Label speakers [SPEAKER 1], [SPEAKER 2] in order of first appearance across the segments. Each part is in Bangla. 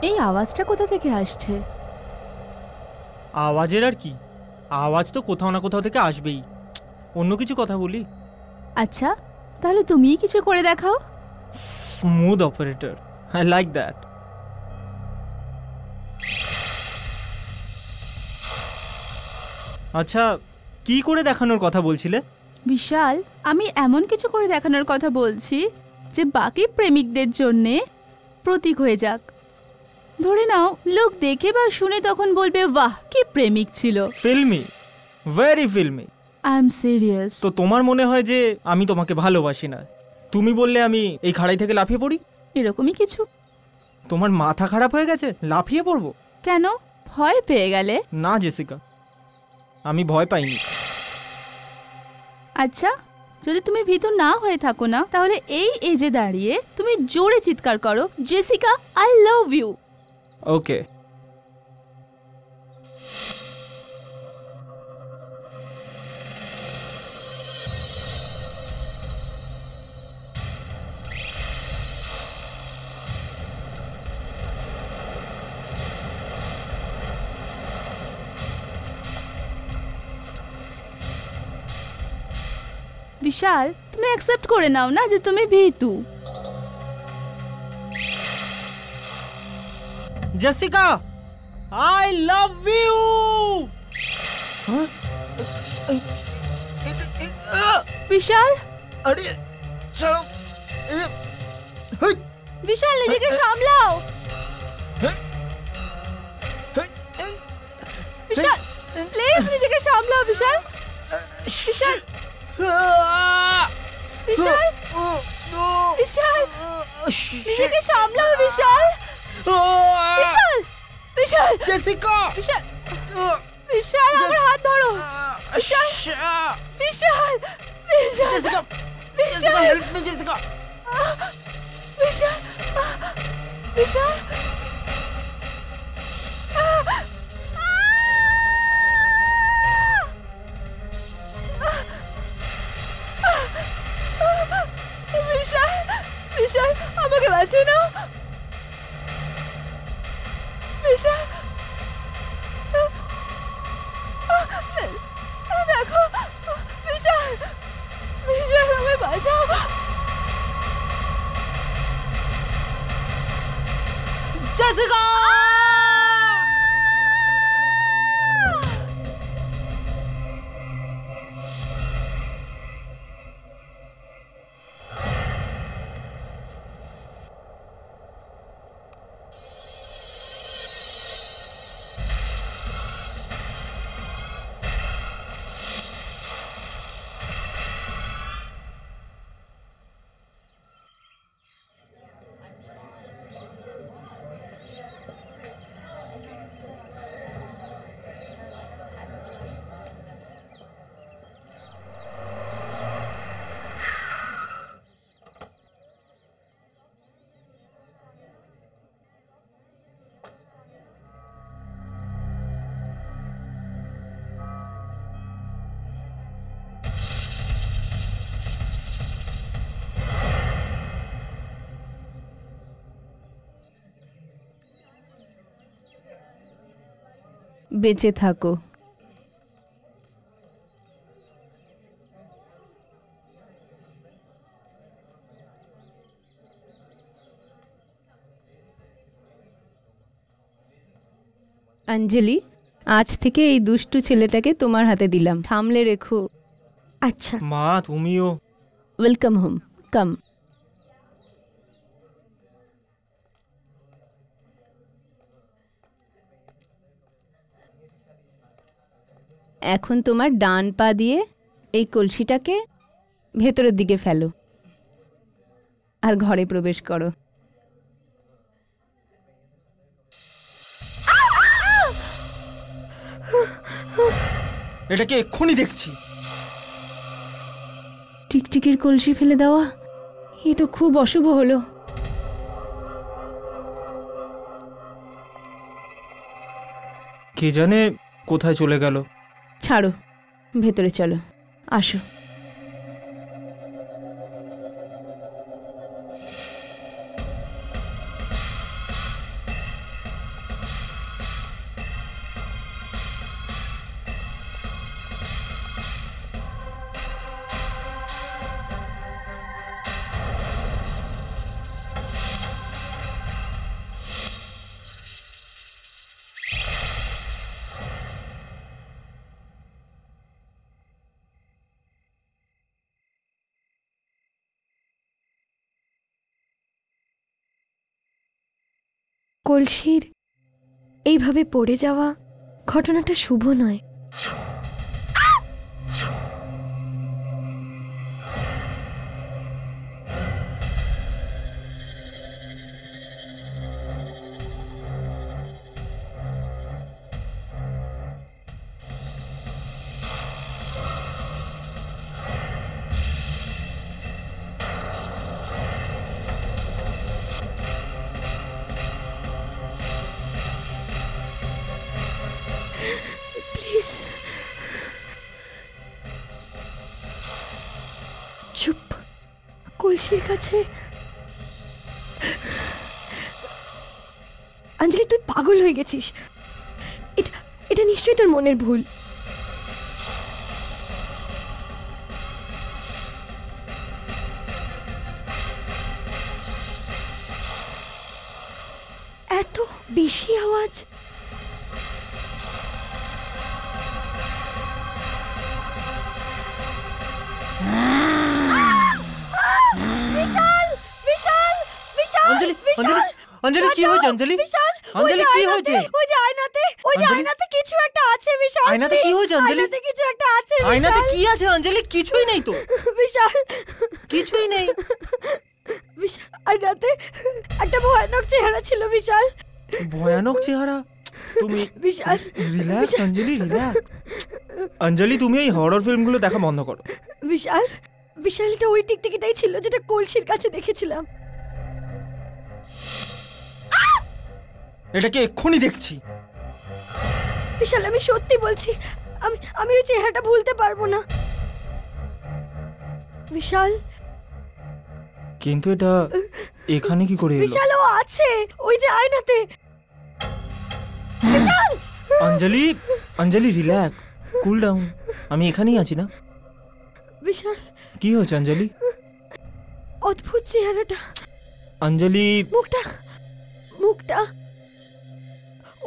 [SPEAKER 1] এই আওয়াজটা কোথা থেকে আসছে?
[SPEAKER 2] আওয়াজের আর কি, আওয়াজ তো কোথাও না কোথাও থেকে আসবেই। অন্য কিছু কথা বলি।
[SPEAKER 1] আচ্ছা, তাহলে তুমিই কিছু করে দেখাও।
[SPEAKER 2] Smooth operator, I like that. আচ্ছা, কি করে দেখানোর কথা বলছিলে?
[SPEAKER 1] বিশাল, আমি এমন কিছু করে দেখানোর কথা বলছি যে বাকি প্রেমিকদের জন্যে প্রতীক হয়ে যাক। ধরে নাও, লোক দেখে বা শুনে তখন বলবে, বাহ কি প্রেমিক ছিল।
[SPEAKER 2] Filmy, very filmy.
[SPEAKER 1] I am serious.
[SPEAKER 2] তো তোমার মনে হয় যে আমি তোমাকে ভালোবাসি না? তুমি বললে আমি এই খাড়াই থেকে লাফিয়ে পড়ি?
[SPEAKER 1] এরকমই কিছু।
[SPEAKER 2] তোমার মাথা খারাপ হয়ে গেছে? লাফিয়ে পড়বো?
[SPEAKER 1] কেন, ভয় পেয়ে গেলে?
[SPEAKER 2] না জেসিকা, আমি ভয় পাইনি।
[SPEAKER 1] আচ্ছা, যদি তুমি ভীতু না হয়ে থাকো না, তাহলে এই এজে দাঁড়িয়ে তুমি জোরে চিৎকার করো, জেসিকা আই লাভ ইউ।
[SPEAKER 2] ওকে।
[SPEAKER 1] বিশাল, তুমি অ্যাকসেপ্ট করে নাও না যে তুমি ভীতু।
[SPEAKER 2] Jessica, I love you.
[SPEAKER 1] বিশাল,
[SPEAKER 2] আরে চলো।
[SPEAKER 1] বিশাল নিজেকে সামলাও। বিশাল প্লিজ নিজেকে সামলাও। বিশাল, বিশাল, বিশাল, বিশাল নিজেকে সামলাও। বিশাল, বিশাল, বিশাল,
[SPEAKER 2] জেসিকা,
[SPEAKER 1] বিশাল, বিশাল আমার হাত ধরো। বিশাল, বিশাল, বিশাল,
[SPEAKER 2] জেসিকা,
[SPEAKER 1] বিশাল,
[SPEAKER 2] হেল্প মি জেসিকা।
[SPEAKER 1] বিশাল, বিশাল, বিশাল, বিশাল আমাকে বাঁচিয়ে নাও। বিশাল, দেখো, বিশাল, বিশাল আমায় বাঁচাও।
[SPEAKER 2] জেসিকা!
[SPEAKER 1] বেঁচে থাকো। অঞ্জলি, আজ থেকে এই দুষ্টু ছেলেটাকে তোমার হাতে দিলাম, সামলে রেখো।
[SPEAKER 3] আচ্ছা
[SPEAKER 2] মা, তুমিও।
[SPEAKER 1] ওয়েলকাম হোম, কাম। এখন তোমার ডান পা দিয়ে এই কলসিটাকে ভেতরের দিকে ফেলো আর ঘরে প্রবেশ করো।
[SPEAKER 2] এটাকে এক্ষুনি দেখছি।
[SPEAKER 1] টিকটিকির কলসি ফেলে দেওয়া, এ তো খুব অশুভ হলো।
[SPEAKER 2] কে জানে কোথায় চলে গেল।
[SPEAKER 1] ছাড়ো, ভেতরে চলো, আসো।
[SPEAKER 3] কলসির এইভাবে পড়ে যাওয়া ঘটনাটা শুভ নয়। প্লিজ চুপ। কলসির কাছে অঞ্জলি, তুই পাগল হয়ে গেছিস। এটা এটা নিশ্চয়ই তোর মনের ভুল। এত বেশি আওয়াজ।
[SPEAKER 2] অঞ্জলি, অঞ্জলি, অঞ্জলি কি হয়েছে? অঞ্জলি, অঞ্জলি কি হয়েছে?
[SPEAKER 3] ওই যে আয়নাতে, ওই যে
[SPEAKER 2] অঞ্জলি?
[SPEAKER 3] আয়নাতে কিছু একটা আছে বিশাল।
[SPEAKER 2] আয়নাতে কি হয়েছে অঞ্জলি?
[SPEAKER 3] আয়নাতে কিছু একটা আছে।
[SPEAKER 2] আয়নাতে কি আছে অঞ্জলি? কিছুই নেই তো,
[SPEAKER 3] বিশাল,
[SPEAKER 2] কিছুই নেই।
[SPEAKER 3] বিশাল আয়নাতে একটা ভয়ানক চেহারা ছিল বিশাল।
[SPEAKER 2] ভয়ানক চেহারা? তুমি
[SPEAKER 3] বিশাল,
[SPEAKER 2] রিল্যাক্স অঞ্জলি, রিল্যাক্স। অঞ্জলি, তুমি এই হরর ফিল্মগুলো দেখা বন্ধ করো।
[SPEAKER 3] বিশাল, বিশাল এটা ওই টিকটিকিটাই ছিল যেটা কলসির কাছে দেখেছিলাম।
[SPEAKER 2] এটাকে এক্ষুনি দেখছি।
[SPEAKER 3] বিশাল আমি সত্যি বলছি, আমি আমি ওই চেহারাটা ভুলতে পারবো না বিশাল।
[SPEAKER 2] কিন্তু এটা এখানে কি করে এলো?
[SPEAKER 3] বিশাল ও আছে ওই যে আয়নাতে। বিশাল,
[SPEAKER 2] অঞ্জলি, অঞ্জলি রিল্যাক্স, কুল ডাউন। আমি এখানেই আছি না।
[SPEAKER 3] বিশাল
[SPEAKER 2] কি হয়েছে অঞ্জলি?
[SPEAKER 3] অদ্ভুত চেহারাটা,
[SPEAKER 2] অঞ্জলি,
[SPEAKER 3] মুখটা, মুখটা।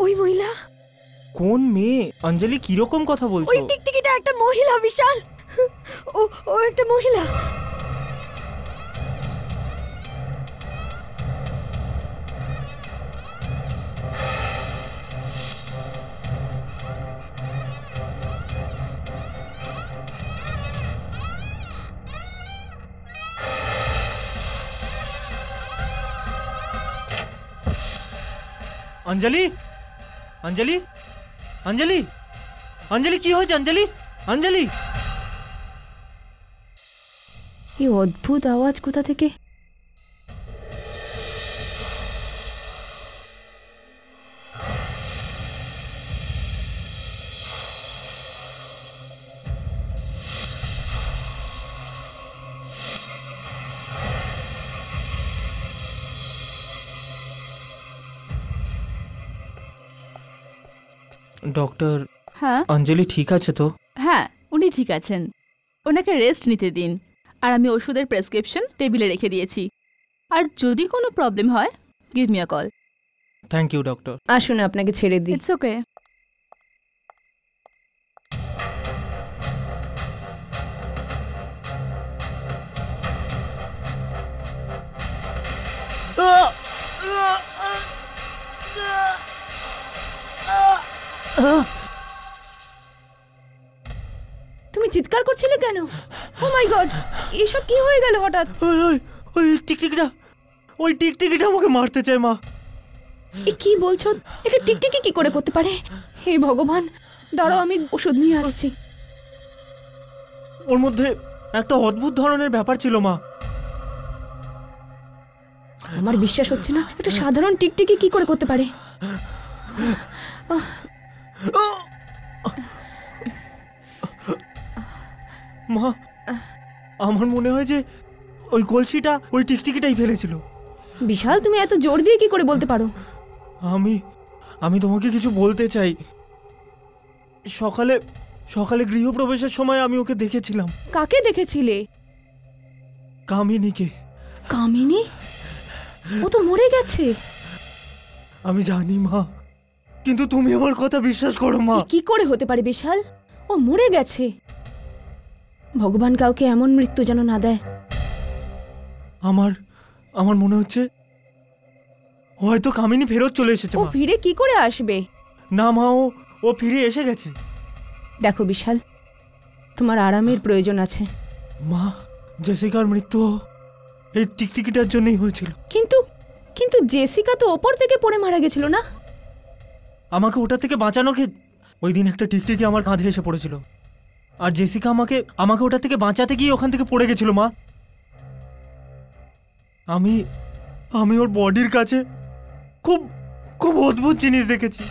[SPEAKER 3] ওই মহিলা,
[SPEAKER 2] কোন মেয়ে? অঞ্জলি কিরকম কথা
[SPEAKER 3] ওই
[SPEAKER 2] বলছো?
[SPEAKER 3] টিকটিকিটা একটা মহিলা বিশাল। ও ও একটা মহিলা।
[SPEAKER 2] অঞ্জলি, অঞ্জলি, অঞ্জলি, অঞ্জলি কি হয়েছে? অঞ্জলি, অঞ্জলি।
[SPEAKER 1] এই অদ্ভুত আওয়াজ কোথা থেকে?
[SPEAKER 2] ডক্টর,
[SPEAKER 1] হ্যাঁ
[SPEAKER 2] অঞ্জলি ঠিক আছে তো?
[SPEAKER 1] হ্যাঁ, উনি ঠিক আছেন। ওনাকে রেস্ট নিতে দিন। আর আমি ওষুধের প্রেসক্রিপশন টেবিলে রেখে দিয়েছি। আর যদি কোনো প্রবলেম হয়, give me a call.
[SPEAKER 2] Thank you doctor.
[SPEAKER 4] আসুন আপনাকে ছেড়ে দিই।
[SPEAKER 1] It's okay.
[SPEAKER 4] তুমি চিৎকার করছিলে কেন? ও মাই গড, এসব কি হয়ে গেল হঠাৎ?
[SPEAKER 2] ওই ওই ওই টিকটিকিটা, ওই টিকটিকিটা আমাকে মারতে চায় মা।
[SPEAKER 4] এ কি বলছো? এটা টিকটিকি কি করে করতে পারে? হে ভগবান, দাঁড়াও আমি ওষুধ নিয়ে আসছি।
[SPEAKER 2] ওর মধ্যে একটা অদ্ভুত ধরনের ব্যাপার ছিল মা।
[SPEAKER 4] আমার বিশ্বাস হচ্ছে না, একটা সাধারণ টিকটিকি কি করে করতে পারে?
[SPEAKER 2] মা, আমার মনে হয় যে ওই কলসিটা ওই টিকটিকিটাই ফেলেছিল।
[SPEAKER 4] বিশাল, তুমি এত জোর দিয়ে কি করে বলতে পারো?
[SPEAKER 2] আমি আমি তোমাকে কিছু বলতে চাই। সকালে সকালে গৃহপ্রবেশের সময় আমি ওকে দেখেছিলাম।
[SPEAKER 4] কাকে দেখেছিলে?
[SPEAKER 2] কামিনীকে।
[SPEAKER 4] কামিনী? ও তো মরে গেছে।
[SPEAKER 2] আমি জানি মা, কিন্তু তুমি আমার কথা বিশ্বাস করো মা।
[SPEAKER 4] এ কি করে হতে পারে বিশাল? ও মরে গেছে। ভগবান কাউকে এমন মৃত্যু যেন না দেয়।
[SPEAKER 2] আমার আমার মনে হচ্ছে হয়তো কামিনী ফেরত চলে এসেছে
[SPEAKER 4] ও
[SPEAKER 2] মা।
[SPEAKER 4] ফিরে কি করে আসবে?
[SPEAKER 2] না মা, ও ফিরে এসে গেছে।
[SPEAKER 4] দেখো বিশাল, তোমার আরামের প্রয়োজন আছে।
[SPEAKER 2] মা, জেসিকার মৃত্যু এই টিকটিকিটার জন্যই হয়েছিল।
[SPEAKER 4] কিন্তু কিন্তু জেসিকা তো ওপর থেকে পড়ে মারা গেছিল না?
[SPEAKER 2] আমাকে ওটা থেকে বাঁচানোর ওই দিন একটা টিকটিকি আমার কাঁধে এসে পড়েছিল, আর জেসিকা আমাকে ওটা থেকে বাঁচাতে গিয়ে ওখান থেকে পড়ে গেছিল মা। আমি ওর বডির কাছে খুব খুব অদ্ভুত জিনিস দেখেছি।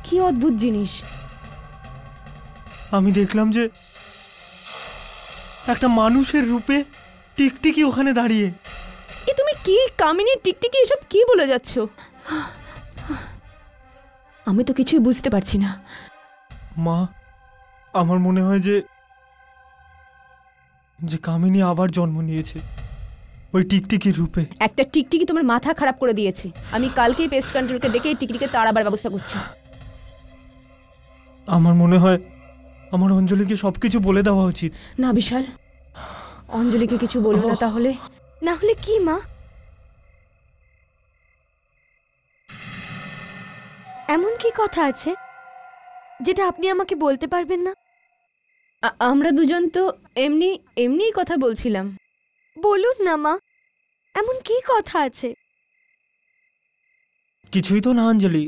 [SPEAKER 4] কি অদ্ভুত জিনিস?
[SPEAKER 2] আমি দেখলাম যে একটা মানুষের রূপে টিকটিকি ওখানে দাঁড়িয়ে।
[SPEAKER 4] এ তুমি কি কামিনী, টিকটিকি এসব কি বলে যাচ্ছ? আমি তো কিছুই বুঝতে পারছি না।
[SPEAKER 2] মা, আমার মনে হয় যে কামিনী আবার জন্ম নিয়েছে ওই টিকটিকির রূপে।
[SPEAKER 4] একটা টিকটিকি তোমার মাথা খারাপ করে দিয়েছে। আমি কালকেই পেস্ট কন্ট্রোলকে ডেকে এই টিকটিকে তাড়াবার ব্যবস্থা করছি।
[SPEAKER 2] আমার মনে হয় আমার অঞ্জলিকে সবকিছু বলে দেওয়া উচিত।
[SPEAKER 4] না বিশাল, অঞ্জলিকে কিছু বলবো না। তাহলে
[SPEAKER 3] না হলে কি মা? এমন কি কথা আছে যেটা আপনি আমাকে বলতে পারবেন না?
[SPEAKER 4] আমরা দুজন তো এমনিই কথা বলছিলাম।
[SPEAKER 3] বলুন না মা, এমন কি কথা আছে?
[SPEAKER 2] কিছুই তো না অঞ্জলি,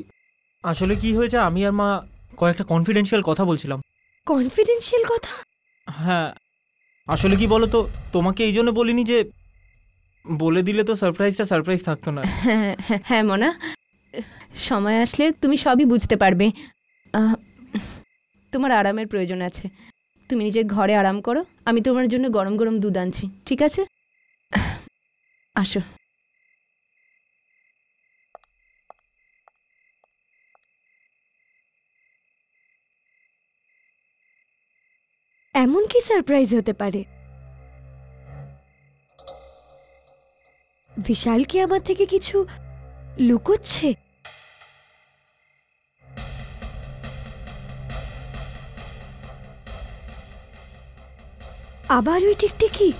[SPEAKER 2] আসলে কি হয়েছে, আমি আর মা কয়েকটা কনফিডেন্সিয়াল কথা বলছিলাম।
[SPEAKER 3] কনফিডেন্সিয়াল কথা?
[SPEAKER 2] হ্যাঁ, আসলে কি বলো তো, তোমাকে এই জন্য বলিনি যে বলে দিলে তো সারপ্রাইজ থাকতো না।
[SPEAKER 4] হ্যাঁ মোনা, সময় আসলে তুমি সবই বুঝতে পারবে। তোমার আরামের প্রয়োজন আছে। তুমি নিজের ঘরে আরাম করো, আমি তোমার জন্য গরম গরম দুধ আনছি, ঠিক আছে? আসো।
[SPEAKER 3] এমন কি সারপ্রাইজ হতে পারে? বিশাল কি আমার থেকে কিছু লুকোচ্ছে? আবার ওই টিকটিকি?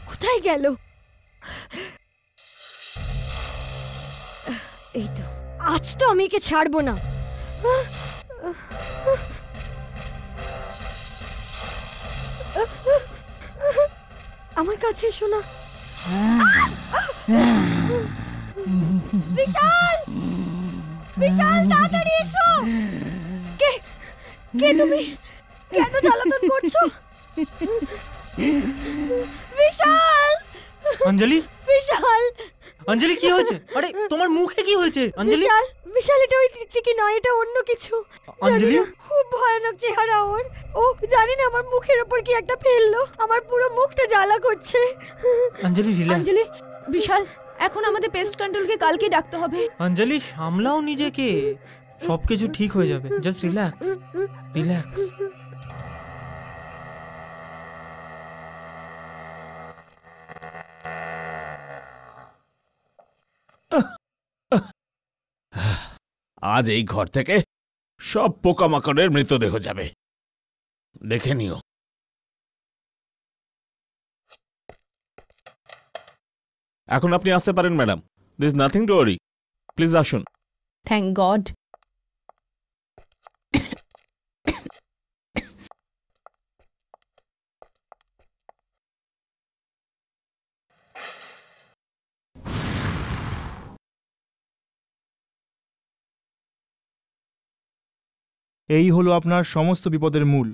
[SPEAKER 3] কোথায় গেল? এই তো, আজ তো আমি একে ছাড়বো না। আমার কাছে এসো না। বিশাল, বিশাল তাড়াতাড়ি এসো। কে কে তুমি? কেন জ্বালাতন করছো? বিশাল,
[SPEAKER 2] অঞ্জলি,
[SPEAKER 3] বিশাল,
[SPEAKER 2] অঞ্জলি কি হয়েছে? আরে তোমার মুখে কি হয়েছে অঞ্জলি?
[SPEAKER 3] বিশাল, বিশাল, এটা ওই টিকটিকি নয়, এটা অন্য কিছু।
[SPEAKER 2] অঞ্জলি?
[SPEAKER 3] জানি না, খুব ভয়ানক চেহারা ওর। ও জানি না আমার মুখের ওপর কি একটা ফেললো, আমার পুরো মুখটা জ্বালা করছে।
[SPEAKER 2] অঞ্জলি রিল্যাক্স।
[SPEAKER 4] অঞ্জলি, বিশাল, এখন আমাদের পেস্ট কন্ট্রোলকে কালকে ডাকতে হবে।
[SPEAKER 2] অঞ্জলি সামলাও নিজেকে, সবকিছু ঠিক হয়ে যাবে, জাস্ট রিল্যাক্স, রিল্যাক্স।
[SPEAKER 5] আজ এই ঘর থেকে সব পোকামাকড়ের মৃতদেহ যাবে, দেখে নিও। এখন আপনি আসতে পারেন madam, this is nothing to worry, please আসুন।
[SPEAKER 4] Thank God.
[SPEAKER 6] এই হলো আপনার সমস্ত বিপদের মূল।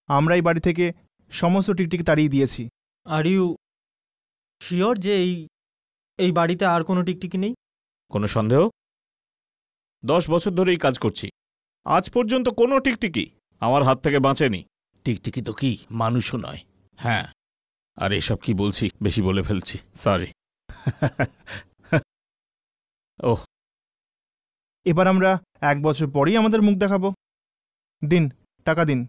[SPEAKER 6] আমরা এই বাড়ি থেকে সমস্ত টিকটিকি তাড়িয়ে দিয়েছি।
[SPEAKER 2] আর ইউ শিওর যে এই বাড়িতে আর কোনো টিকটিকি নেই?
[SPEAKER 5] কোনো সন্দেহ? 10 বছর ধরে এই কাজ করছি, আজ পর্যন্ত কোনো টিকটিকি আমার হাত থেকে বাঁচেনি। টিকটিকি তো কি মানুষও নয়। হ্যাঁ, আর এসব কি বলছি, বেশি বলে ফেলছি, সরি। ওহ,
[SPEAKER 6] এবার আমরা 1 বছর পরেই আমাদের মুখ দেখাবো। দিন, টাকা দিন।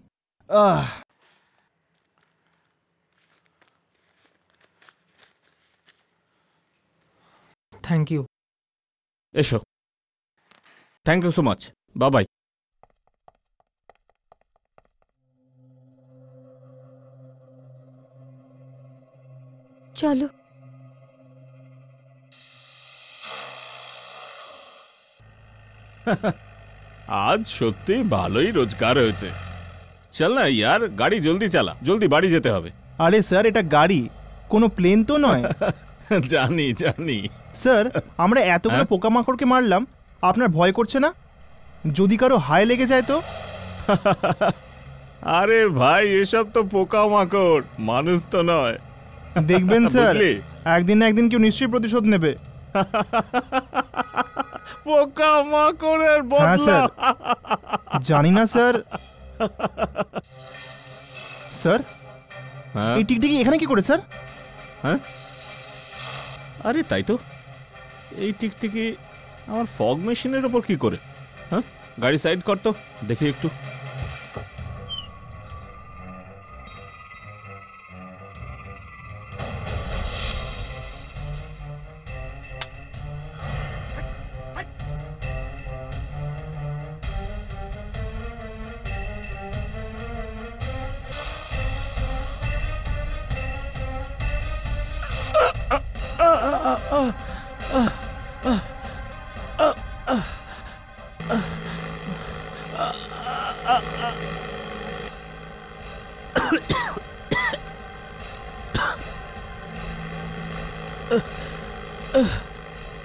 [SPEAKER 2] Thank you.
[SPEAKER 5] এসো। Thank you so much. Babai.
[SPEAKER 3] চলো।
[SPEAKER 5] আজ সত্যি ভালোই রোজগার হয়েছে। চল না ইয়ার, গাড়ি জলদি চালা, জলদি বাড়ি যেতে হবে।
[SPEAKER 6] আরে স্যার, এটা গাড়ি, কোনো প্লেন তো নয়।
[SPEAKER 5] জানি জানি।
[SPEAKER 6] স্যার, আমরা এতগুলো
[SPEAKER 5] হ্যাঁ?
[SPEAKER 6] পোকামাকড়কে মারলাম, আপনার ভয় করছে না? যদি কারো হায় লেগে যায় তো?
[SPEAKER 5] আরে ভাই, এসব তো পোকামাকড়, মানুষ তো নয়।
[SPEAKER 6] দেখবেন স্যার,
[SPEAKER 5] বুঝলি?
[SPEAKER 6] একদিন না একদিন কেউ নিশ্চয়ই প্রতিশোধ নেবে।
[SPEAKER 5] পোকামাকড়ের
[SPEAKER 6] হ্যাঁ
[SPEAKER 5] বদলা।
[SPEAKER 6] স্যার, জানি না স্যার। স্যার,
[SPEAKER 5] হ্যাঁ?
[SPEAKER 6] এই টিকটিকি এখানে কি করে স্যার?
[SPEAKER 5] হ্যাঁ? আরে তাই তো, এই টিকটিকি আমার ফগ মেশিনের ওপর কি করে? হ্যাঁ, গাড়ি সাইড কর তো দেখি একটু।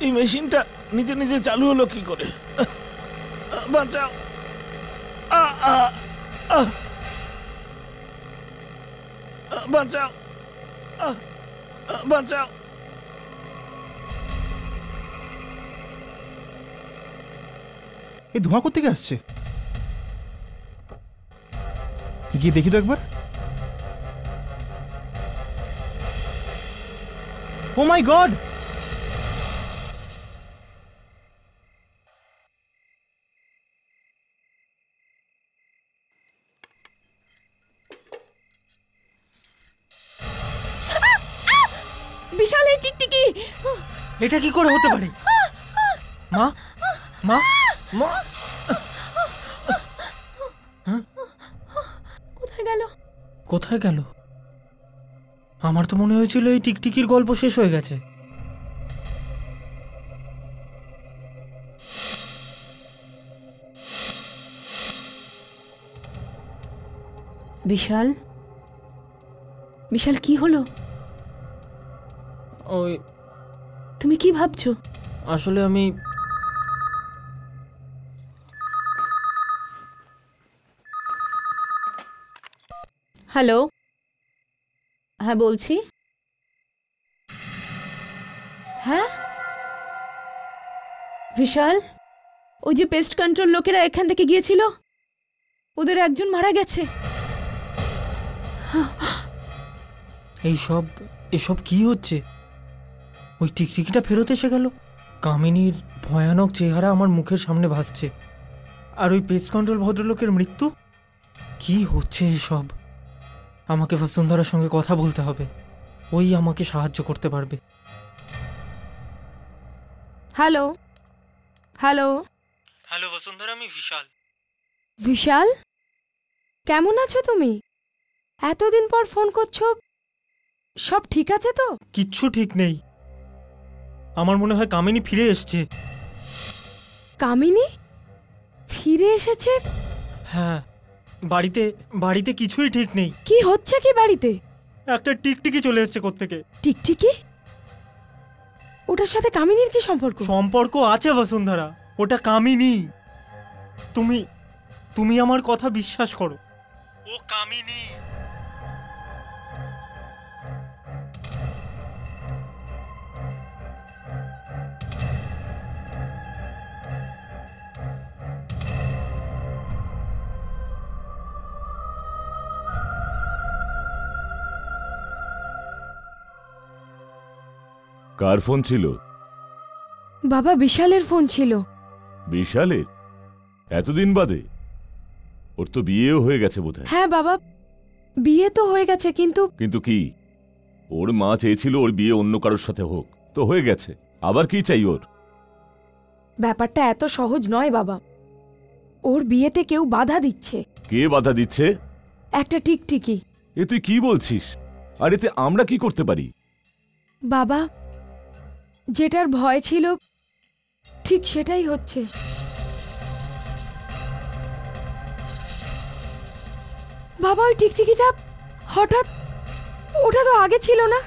[SPEAKER 5] এই মেশিনটা নিজে নিজে চালু হলো কি করে? বাঁচাও! বাঁচাও! বাঁচাও!
[SPEAKER 6] এই ধোঁয়া কোত্থেকে আসছে? গিয়ে দেখি তো একবার। ও মাই গড!
[SPEAKER 4] বিশাল এই টিকটিকি!
[SPEAKER 2] এটা কি করে হতে পারে? মা, মা, মা!
[SPEAKER 4] কোথায় গেল?
[SPEAKER 2] কোথায় গেল? আমার তো মনে হয়েছিল এই টিকটিকির গল্প শেষ হয়ে গেছে।
[SPEAKER 4] বিশাল, বিশাল কি হলো?
[SPEAKER 2] ওই
[SPEAKER 4] তুমি কি ভাবছো?
[SPEAKER 2] আসলে আমি
[SPEAKER 4] হ্যালো, হ্যাঁ বলছি। হ্যাঁ বিশাল, ওই যে পেস্ট কন্ট্রোল লোকেরা এখান থেকে গিয়েছিল, ওদের একজন মারা গেছে।
[SPEAKER 2] এইসব এসব কি হচ্ছে? ওই টিকটিকিটা ফেরত এসে গেল। কামিনীর ভয়ানক চেহারা আমার মুখের সামনে ভাসছে, আর ওই পেস্ট কন্ট্রোল ভদ্রলোকের মৃত্যু। কি হচ্ছে এসব? আমাকে বসুন্ধরার সঙ্গে কথা বলতে হবে, ওই আমাকে সাহায্য করতে পারবে।
[SPEAKER 1] হ্যালো হ্যালো
[SPEAKER 2] হ্যালো বসুন্ধরা, আমি বিশাল।
[SPEAKER 3] বিশাল, কেমন আছো তুমি? এতদিন পর ফোন করছো, সব ঠিক আছে তো?
[SPEAKER 2] কিচ্ছু ঠিক নেই। আমার মনে হয় কামিনী ফিরে এসছে।
[SPEAKER 3] কামিনী ফিরে এসেছে?
[SPEAKER 2] হ্যাঁ, বাড়িতে বাড়িতে কিছুই ঠিক নেই।
[SPEAKER 3] কি হচ্ছে কি বাড়িতে?
[SPEAKER 2] একটা টিকটিকি চলে এসছে কোত্থেকে।
[SPEAKER 3] টিকটিকি? ওটার সাথে কামিনীর কি সম্পর্ক?
[SPEAKER 2] সম্পর্ক আছে বসুন্ধরা, ওটা কামিনী। তুমি তুমি আমার কথা বিশ্বাস করো, ও কামিনী।
[SPEAKER 7] কার ফোন ছিল?
[SPEAKER 3] বাবা বিশালের ফোন ছিল।
[SPEAKER 7] বিশালের? এতদিন বাদে? ওর তো বিয়েও হয়ে গেছে বোধহয়।
[SPEAKER 3] হ্যাঁ বাবা, বিয়ে তো হয়ে গেছে, কিন্তু
[SPEAKER 7] কিন্তু কি? ওর মা চেয়েছিল ওর বিয়ে অন্য কারোর সাথে হোক, তো হয়ে গেছে। আবার কি চাই ওর?
[SPEAKER 3] ব্যাপারটা এত সহজ নয় বাবা। ওর বিয়েতে কেউ বাধা দিচ্ছে।
[SPEAKER 7] কে বাধা দিচ্ছে?
[SPEAKER 3] একটা টিকটিকি।
[SPEAKER 7] এ তুই কি বলছিস? আর এতে আমরা কি করতে পারি?
[SPEAKER 3] বাবা, যেটার ভয় ছিল ঠিক সেটাই হচ্ছে। বাবা, ওই টিকটিকিটা হঠাৎ, ওটা তো আগে ছিল না।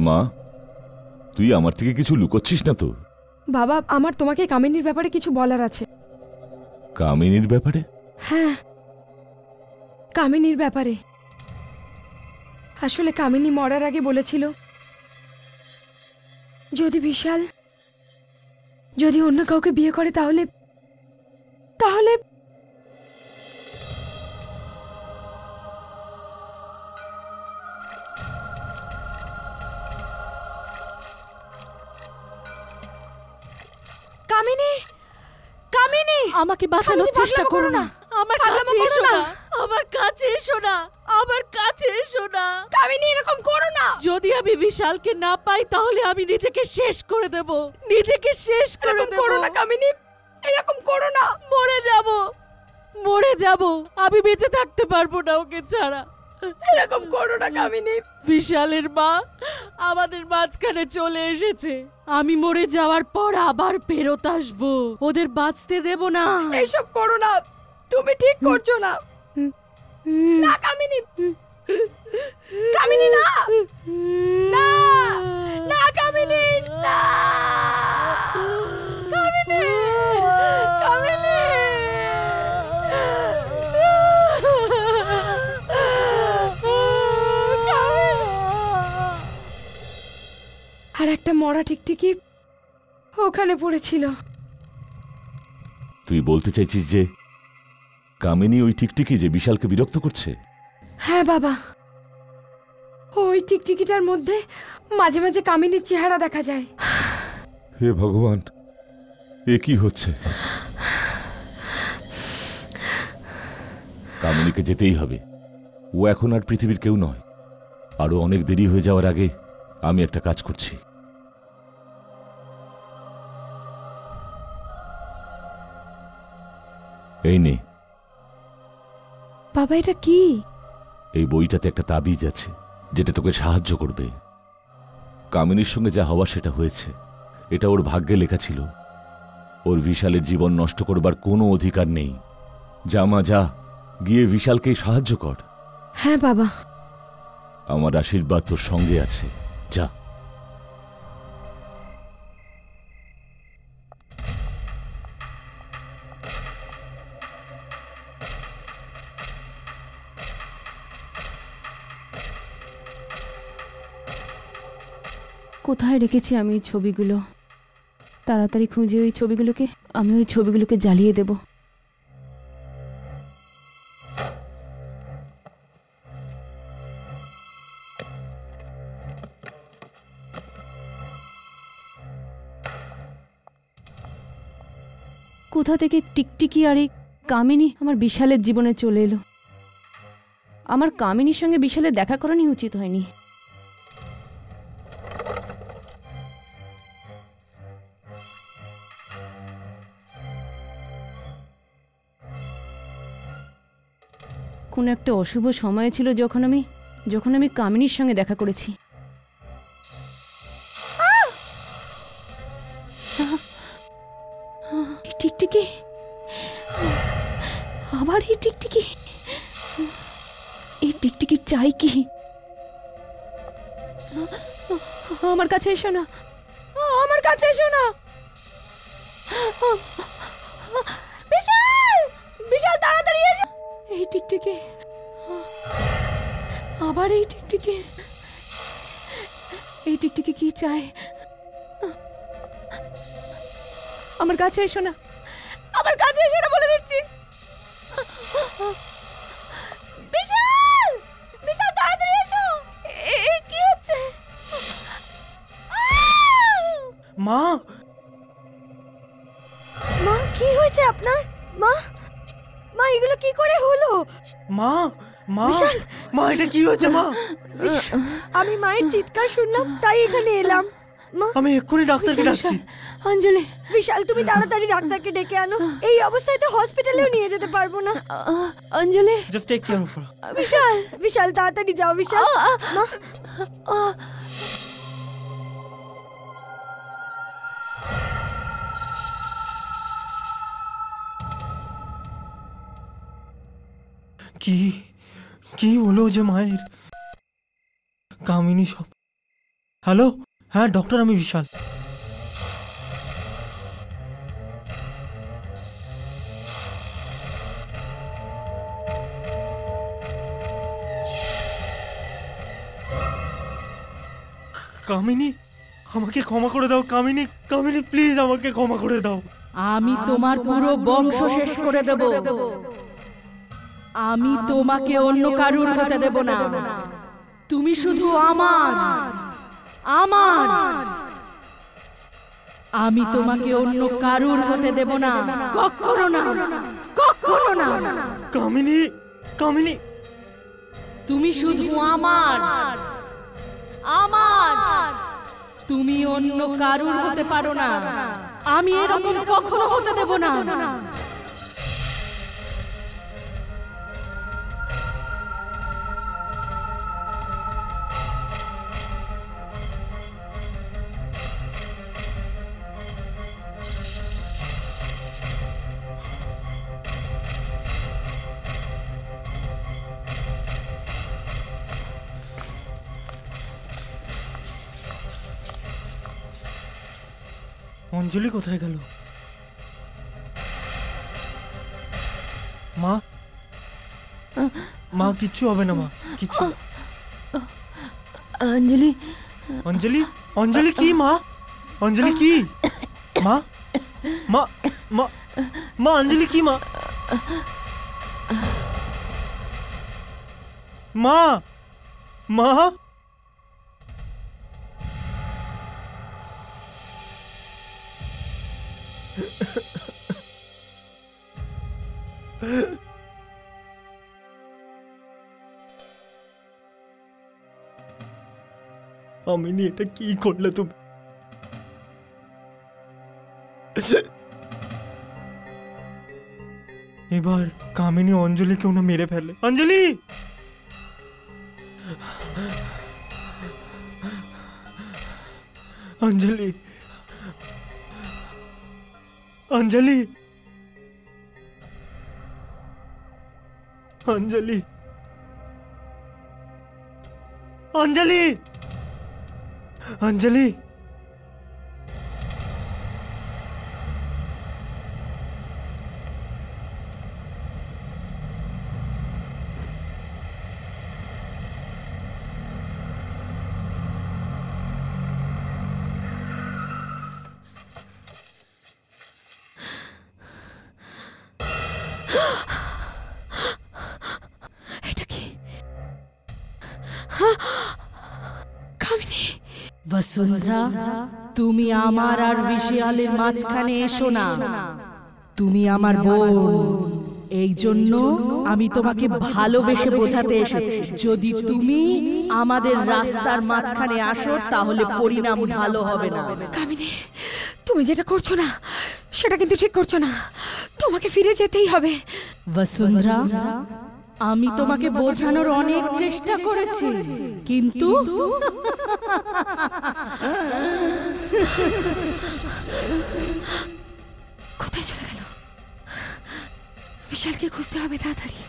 [SPEAKER 7] মা, তুই আমার থেকে কিছু লুকোচ্ছিস না তো?
[SPEAKER 3] বাবা, আমার তোমাকে কামিনীর ব্যাপারে কিছু বলার আছে।
[SPEAKER 7] কামিনীর ব্যাপারে?
[SPEAKER 3] হ্যাঁ, কামিনীর ব্যাপারে। আসলে কামিনী মরার আগে বলেছিল যদি বিশাল যদি অন্য কাউকে বিয়ে করে তাহলে তাহলে কামিনী, কামিনী,
[SPEAKER 8] আমাকে বাঁচানোর চেষ্টা করো না। আমার কাছে এসো না, আমার কাছে এসো না, আমার কাছে এসো না।
[SPEAKER 3] কামিনী, এরকম করো না।
[SPEAKER 8] যদি আমি বিশালকে না পাই তাহলে আমি নিজেকে শেষ করে দেব, নিজেকে শেষ করে
[SPEAKER 3] এরকম
[SPEAKER 8] দেব।
[SPEAKER 3] করো না কামিনী, এরকম করো না।
[SPEAKER 8] মরে যাব, মরে যাব। আমি বেঁচে থাকতে পারবো না ওকে ছাড়া।
[SPEAKER 3] এরকম করো না কামিনী।
[SPEAKER 8] বিশালের মা আমাদের মাঝখানে চলে এসেছে। আমি মরে যাওয়ার পর আবার ফেরত আসবো, ওদের বাঁচতে দেব না।
[SPEAKER 3] এইসব করো না, তুমি ঠিক করছো না। না কামিনী, কামিনী, না না না কামিনী, না কামিনী, কামিনী। আর একটা মরা টিকটিকি ওখানে পড়েছিল।
[SPEAKER 7] তুই বলতে চাইছিস যে কামিনী ওই টিকটিকি যে বিশালকে বিরক্ত করছে?
[SPEAKER 3] হ্যাঁ বাবা, ওই টিকটিকিটার মধ্যে মাঝে মাঝে কামিনীর চেহারা দেখা যায়।
[SPEAKER 7] হে ভগবান, এ কি হচ্ছে? কামিনীকে যেতেই হবে। ও এখন আর পৃথিবীর কেউ নয়। আরো অনেক দেরি হয়ে যাওয়ার আগে আমি একটা কাজ করছি। এই নে।
[SPEAKER 3] বাবা, এটা কি?
[SPEAKER 7] এই বইটাতে একটা তাবিজ আছে যেটা তোকে সাহায্য করবে। কামিনীর সঙ্গে যা হওয়া সেটা হয়েছে, এটা ওর ভাগ্যে লেখা ছিল। ওর বিশালের জীবন নষ্ট করবার কোনো অধিকার নেই। যা মা, যা, গিয়ে বিশালকে সাহায্য কর।
[SPEAKER 3] হ্যাঁ বাবা।
[SPEAKER 7] আমার আশীর্বাদ তোর সঙ্গে আছে, যা।
[SPEAKER 4] কোথায় রেখেছি আমি এই ছবিগুলো? তাড়াতাড়ি খুঁজে ওই ছবিগুলোকে, আমি ওই ছবিগুলোকে জ্বালিয়ে দেব। কোথা থেকে টিকটিকি আর এই কামিনী আমার বিশালের জীবনে চলে এলো? আমার কামিনীর সঙ্গে বিশালের দেখা করানোই উচিত হয়নি। কোন একটা অশুভ সময় ছিল যখন আমি কামিনীর সঙ্গে দেখা করেছি। টিকটিকি, আবার এই টিকটিকি, এই টিকটিকির চাই কি? আমার কাছে এসো না, আমার কাছে এসো না। বিশাল, বিশাল, তাড়াতাড়ি এসো। এই টিকটিকি, আবার এই টিকটিকি, এই টিকটিকি কি চায়? আমার কাছে এসো না, আমার কাছে এসো না বলে দিচ্ছি। বিশাল, বিশাল তাড়াতাড়ি এসো। কি হচ্ছে?
[SPEAKER 2] মা,
[SPEAKER 3] মা কি হয়েছে আপনার? মা, মা এগুলো কি করে হলো?
[SPEAKER 2] মা, মা, মা এটা কি হয়েছে মা?
[SPEAKER 3] আমি মায়ের চিৎকার শুনলাম তাই এখানে এলাম। মা,
[SPEAKER 2] আমি এক্ষুনি ডাক্তারকে ডাকছি।
[SPEAKER 4] অঞ্জলি,
[SPEAKER 3] বিশাল তুমি তাড়াতাড়ি ডাক্তারকে ডেকে আনো। এই অবস্থায় তো হসপিটালেও নিয়ে যেতে পারবো না।
[SPEAKER 4] Anjali,
[SPEAKER 2] just take care of her.
[SPEAKER 3] Vishal, Vishal তাড়াতাড়ি যাও বিশাল। মা,
[SPEAKER 2] কি কি হলো যে মায়ের? কামিনী সব। হ্যালো, হ্যাঁ ডক্টর, আমি বিশাল। কামিনী, আমাকে ক্ষমা করে দাও কামিনী, কামিনী প্লিজ আমাকে ক্ষমা করে দাও।
[SPEAKER 8] আমি তোমার পুরো বংশ শেষ করে দেব। আমি তোমাকে অন্য কারুর হতে দেব না। তুমি শুধু আমার, আমার। আমি তোমাকে অন্য কারুর হতে দেব না, কখনো না, কখনো না।
[SPEAKER 2] কামিনী, কামিনী,
[SPEAKER 8] তুমি শুধু আমার, আমার। তুমি অন্য কারুর হতে পারো না। আমি এরকম কখনো হতে দেব না।
[SPEAKER 2] অঞ্জলি কোথায় গেল? মা, মা কিচ্ছু হবে না মা, কিচ্ছু।
[SPEAKER 4] অঞ্জলি,
[SPEAKER 2] অঞ্জলি, অঞ্জলি কি মা? অঞ্জলি কি মা? মা, মা, মা অঞ্জলি কি মা? মা, মা, আমিনি এটা কি করলে তুমি? এবার কামিনী অঞ্জলিকে ওনা মেরে ফেলে। অঞ্জলি, অঞ্জলি, অঞ্জলি, অঞ্জলি, অঞ্জলি, অঞ্জলি,
[SPEAKER 3] এটা কি? কামিনী,
[SPEAKER 8] বসুন্ধরা, তুমি আমার আর বিশালের মাঝখানে এসো না। তুমি আমার বোন, এই জন্য আমি তোমাকে ভালোবেসে বোঝাতে এসেছি। যদি তুমি আমাদের রাস্তার মাঝখানে আসো তাহলে পরিণাম ভালো হবে না।
[SPEAKER 3] কামিনী, তুমি যেটা করছো না সেটা কিন্তু ঠিক করছো না। তোমাকে ফিরে যেতেই হবে।
[SPEAKER 8] বসুন্ধরা, আমি তোমাকে বোঝানোর অনেক চেষ্টা করেছি, কিন্তু
[SPEAKER 3] কোথায় চলে গেল? বিশালকে খুঁজতে হবে তাড়াতাড়ি।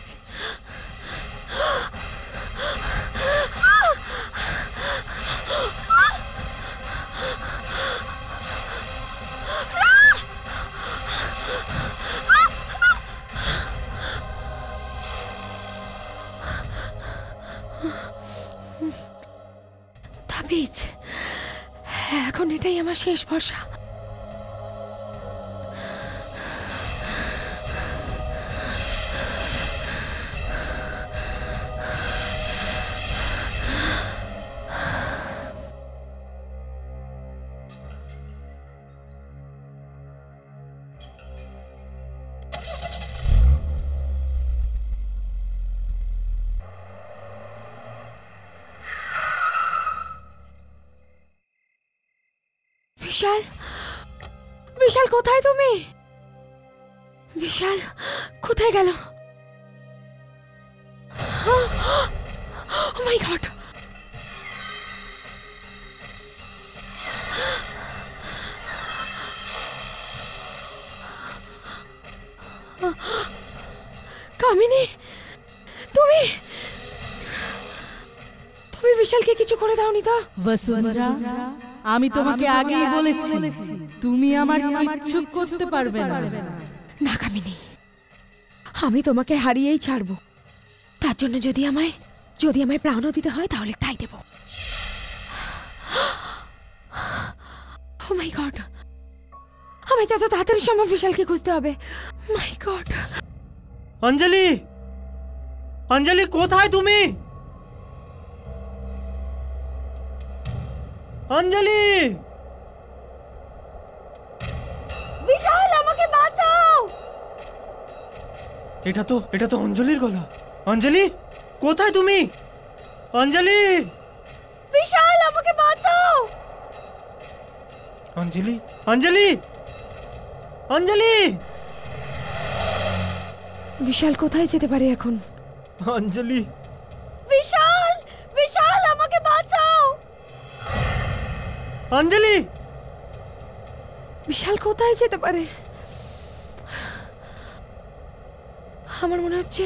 [SPEAKER 3] তাবিজ, এখন এটাই আমার শেষ ভরসা। বিশাল, বিশাল কোথায় তুমি? বিশাল কোথায় গেল? ও মাই গড! কামিনী, তুমি তুমি বিশালকে কিছু করে দাওনি তো?
[SPEAKER 8] বসুন্ধরা, আমি তোমাকে আগেই বলেছি তুমি আমার কিচ্ছু করতে পারবে না।
[SPEAKER 3] না কামিনী, আমি তোমাকে হারিয়েই ছাড়বো। তার জন্য যদি আমায় প্রাণও দিতে হয় তাহলে তাই দেব। ও মাই গড, আমায় যত তাড়াতাড়ি সম্ভব বিশালকে খুঁজতে হবে। মাই গড!
[SPEAKER 2] অঞ্জলি, অঞ্জলি কোথায় তুমি? অঞ্জলি!
[SPEAKER 3] বিশাল, আমাকে বাঁচাও!
[SPEAKER 2] এটা তো অঞ্জলির গলা। অঞ্জলি কোথায় তুমি? অঞ্জলি!
[SPEAKER 3] বিশাল, আমাকে বাঁচাও!
[SPEAKER 2] অঞ্জলি, অঞ্জলি, অঞ্জলি!
[SPEAKER 3] বিশাল কোথায় যেতে পারে এখন?
[SPEAKER 2] অঞ্জলি!
[SPEAKER 3] বিশাল, বিশাল, আমাকে বাঁচাও!
[SPEAKER 2] অঞ্জলি!
[SPEAKER 3] বিশাল কোথায় যেতে পারে? আমার মনে হচ্ছে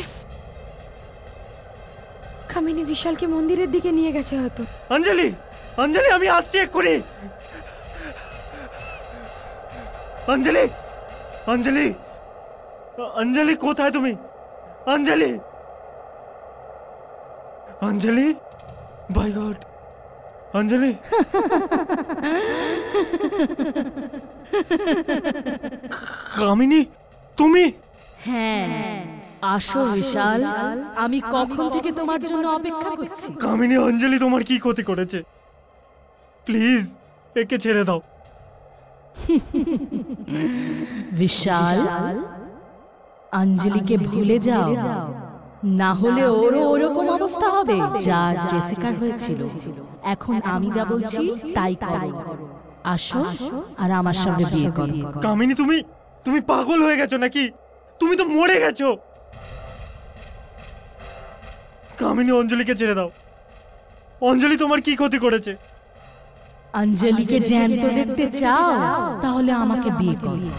[SPEAKER 3] কামিনী বিশালকে মন্দিরের দিকে নিয়ে গেছে হয়তো।
[SPEAKER 2] অঞ্জলি, অঞ্জলি, আমি আসছি এক্ষুনি। অঞ্জলি, অঞ্জলি, অঞ্জলি কোথায় তুমি? অঞ্জলি, অঞ্জলি, বাই গড! অঞ্জলি! কামিনী, তুমি?
[SPEAKER 8] হ্যাঁ, আসো বিশাল, আমি কখন থেকে তোমার জন্য অপেক্ষা করছি।
[SPEAKER 2] কামিনী, অঞ্জলি তোমার কি ক্ষতি করেছে? প্লিজ একে ছেড়ে দাও।
[SPEAKER 8] বিশাল, অঞ্জলিকে ভুলে যাও, না হলে ওরও ওরকম অবস্থা হবে যা জেসিকার হয়েছিল। এখন আমি যা বলছি তাই করো। আসো আর আমার সঙ্গে বিয়ে করো।
[SPEAKER 2] কামিনী, তুমি পাগল হয়ে গেছো নাকি? তুমি তো মরে গেছো। কামিনী, অঞ্জলিকে ছেড়ে দাও। অঞ্জলি তোমার কি ক্ষতি করেছে?
[SPEAKER 8] অঞ্জলিকে জ্যান্ত দেখতে চাও? তাহলে আমাকে বিয়ে করো।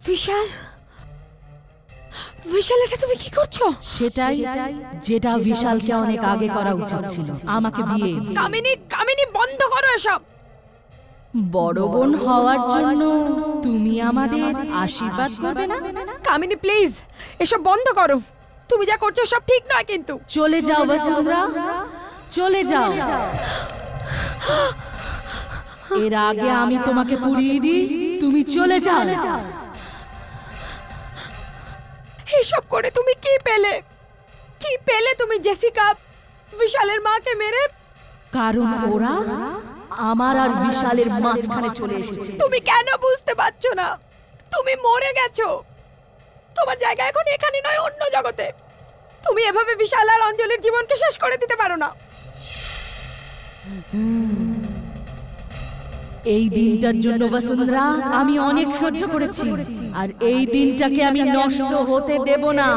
[SPEAKER 3] বিশাল, বিশাল, এটা তুমি কি করছো?
[SPEAKER 8] সেটাই যেটা বিশালকে অনেক আগে করা উচিত ছিল, আমাকে বিয়ে।
[SPEAKER 3] কামিনী, কামিনী, বন্ধ করো এসব।
[SPEAKER 8] বড় বোন হওয়ার জন্য তুমি আমাদের আশীর্বাদ করবে না?
[SPEAKER 3] কামিনী প্লিজ, এসব বন্ধ করো। তুমি যা করছো সব ঠিক নয় কিন্তু।
[SPEAKER 8] চলে যাও বসুন্ধরা, চলে যাও। এর আগে আমি তোমাকে পুড়িয়ে দিই, তুমি চলে যাও।
[SPEAKER 3] এসব করে তুমি কি পেলে? কি পেলে তুমি জেসিকা, বিশালের মাকে মেরে?
[SPEAKER 8] কারণ ওরা আমার আর বিশালের মাঝখানে চলে এসেছে।
[SPEAKER 3] তুমি কেন বুঝতে পারছো না? তুমি মরে গেছো। তোমার জায়গা এখন এখানে নয়, অন্য জগতে। তুমি এভাবে বিশাল আর অঞ্জলির জীবনকে শেষ করে দিতে পারো না।
[SPEAKER 8] এই দিনটার জন্য বসুন্ধরা আমি অনেক সহ্য করেছি, আর এই দিনটাকে আমি নষ্ট হতে দেব না।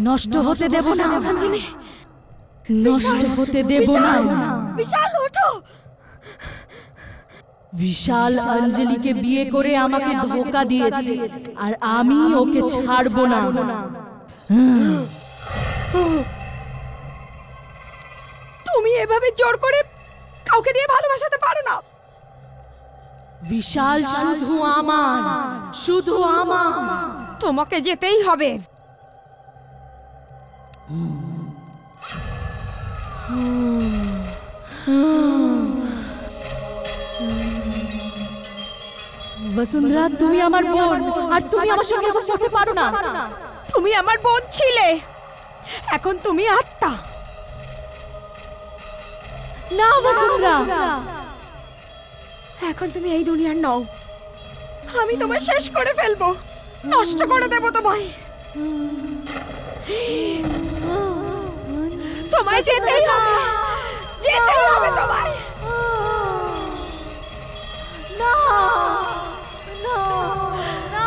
[SPEAKER 8] নষ্ট হতে দেব না,
[SPEAKER 3] অঞ্জলি,
[SPEAKER 8] নষ্ট হতে দেব না।
[SPEAKER 3] বিশাল ওঠো।
[SPEAKER 8] বিশাল অঞ্জলিকে বিয়ে করে আমাকে ধোঁকা দিয়েছে, আর আমি ওকে ছাড়বো না।
[SPEAKER 3] তুমি এভাবে জোর করে কাউকে দিয়ে ভালোবাসাতে পারো না।
[SPEAKER 8] বিশাল শুধু আমার, শুধু আমার।
[SPEAKER 3] তোমাকে যেতেই হবে।
[SPEAKER 8] বসুন্ধরা, তুমি আমার বোন, আর তুমি আমার সঙ্গে এরকম করতে পারো না।
[SPEAKER 3] তুমি আমার বোন ছিলে, এখন তুমি আত্মা।
[SPEAKER 8] না বসুন্ধরা,
[SPEAKER 3] এখন তুমি এই দুনিয়ার নও, আমি তোমায় শেষ করে ফেলবো, নষ্ট করে দেবো তোমায়। তোমায় যেতেই হবে, যেতেই হবে তোমায়।
[SPEAKER 8] না না না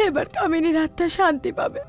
[SPEAKER 3] এবার কামিনীর আত্মা শান্তি পাবে।